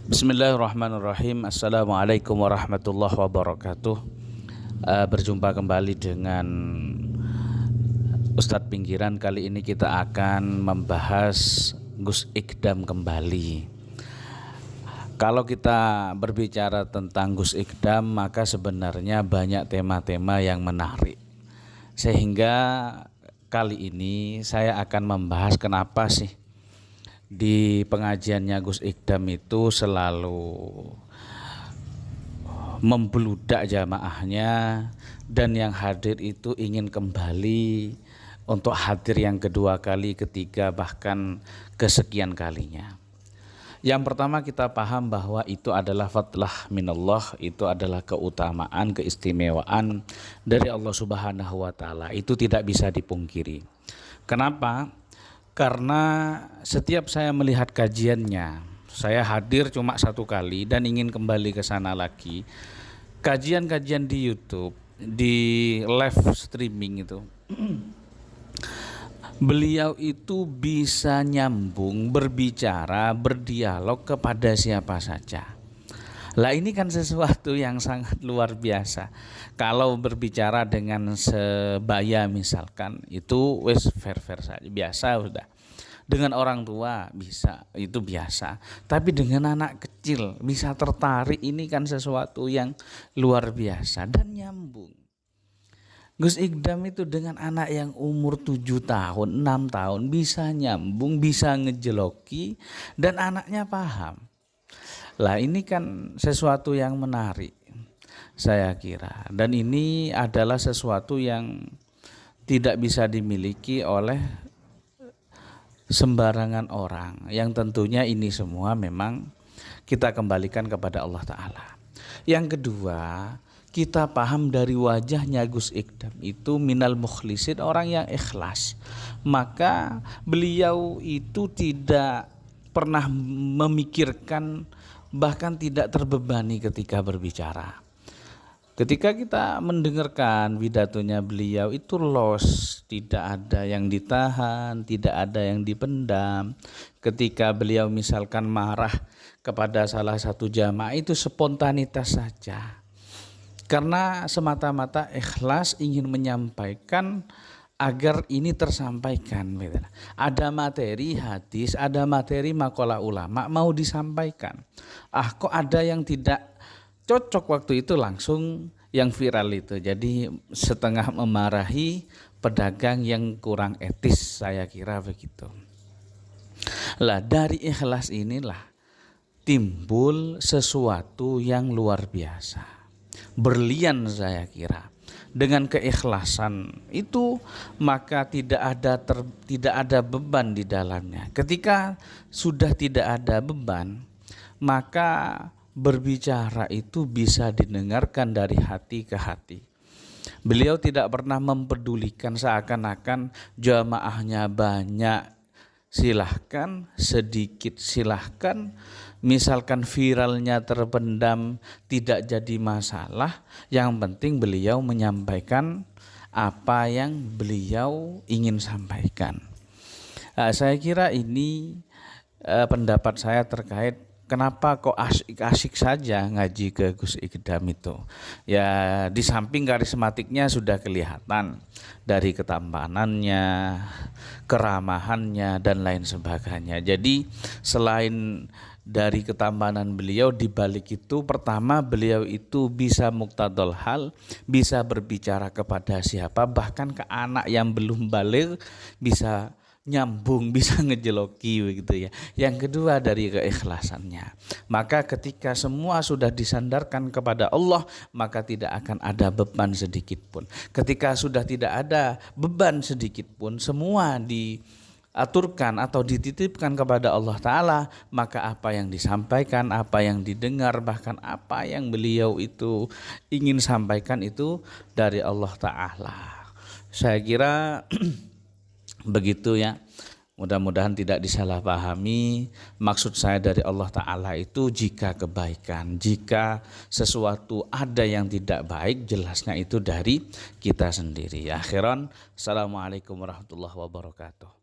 Bismillahirrahmanirrahim. Assalamualaikum warahmatullahi wabarakatuh. Berjumpa kembali dengan Ustadz Pinggiran. Kali ini kita akan membahas Gus Ikdam kembali. Kalau kita berbicara tentang Gus Ikdam, maka sebenarnya banyak tema-tema yang menarik. Sehingga kali ini saya akan membahas kenapa sih di pengajiannya Gus Ikdam itu selalu membludak jamaahnya, dan yang hadir itu ingin kembali untuk hadir yang kedua kali, ketiga, bahkan kesekian kalinya. Yang pertama, kita paham bahwa itu adalah fadlah minallah, itu adalah keutamaan, keistimewaan dari Allah Subhanahu wa taala. Itu tidak bisa dipungkiri. Kenapa? Karena setiap saya melihat kajiannya, saya hadir cuma satu kali dan ingin kembali ke sana lagi. Kajian-kajian di YouTube, di live streaming itu, beliau itu bisa nyambung, berbicara, berdialog kepada siapa saja. Lah ini kan sesuatu yang sangat luar biasa. Kalau berbicara dengan sebaya misalkan, itu wes fair-fair saja, biasa sudah. Dengan orang tua bisa, itu biasa. Tapi dengan anak kecil bisa tertarik, ini kan sesuatu yang luar biasa dan nyambung. Gus Ikdam itu dengan anak yang umur 7 tahun, 6 tahun bisa nyambung, bisa ngejeloki, dan anaknya paham. Lah ini kan sesuatu yang menarik, saya kira. Dan ini adalah sesuatu yang tidak bisa dimiliki oleh sembarangan orang, yang tentunya ini semua memang kita kembalikan kepada Allah Ta'ala. Yang kedua, kita paham dari wajahnya Gus Ikdam itu minal mukhlisin, orang yang ikhlas. Maka beliau itu tidak pernah memikirkan, bahkan tidak terbebani ketika berbicara. Ketika kita mendengarkan pidatonya beliau itu los, tidak ada yang ditahan, tidak ada yang dipendam. Ketika beliau misalkan marah kepada salah satu jamaah, itu spontanitas saja. Karena semata-mata ikhlas ingin menyampaikan agar ini tersampaikan. Ada materi hadis, ada materi maqalah ulama mau disampaikan. Kok ada yang tidak cocok waktu itu, langsung yang viral itu. Jadi setengah memarahi pedagang yang kurang etis, saya kira begitu. Lah dari ikhlas inilah timbul sesuatu yang luar biasa. Berlian, saya kira. Dengan keikhlasan itu maka tidak ada beban di dalamnya. Ketika sudah tidak ada beban, maka berbicara itu bisa didengarkan dari hati ke hati. Beliau tidak pernah mempedulikan seakan-akan jamaahnya banyak, silahkan, sedikit silahkan. Misalkan viralnya terpendam, tidak jadi masalah. Yang penting beliau menyampaikan apa yang beliau ingin sampaikan. Saya kira ini pendapat saya terkait kenapa kok asik-asik saja ngaji ke Gus Ikdam itu. Ya di samping karismatiknya sudah kelihatan, dari ketampanannya, keramahannya, dan lain sebagainya. Jadi selain dari ketampanan beliau, di balik itu pertama beliau itu bisa muktadol hal, bisa berbicara kepada siapa, bahkan ke anak yang belum balik bisa nyambung, bisa ngejeloki begitu ya. Yang kedua dari keikhlasannya. Maka ketika semua sudah disandarkan kepada Allah, maka tidak akan ada beban sedikit pun. Ketika sudah tidak ada beban sedikit pun, semua diaturkan atau dititipkan kepada Allah Ta'ala, maka apa yang disampaikan, apa yang didengar, bahkan apa yang beliau itu ingin sampaikan itu dari Allah Ta'ala. Saya kira begitu ya. Mudah-mudahan tidak disalahpahami. Maksud saya dari Allah Ta'ala itu jika kebaikan, jika sesuatu ada yang tidak baik, jelasnya itu dari kita sendiri. Akhiran, assalamualaikum warahmatullahi wabarakatuh.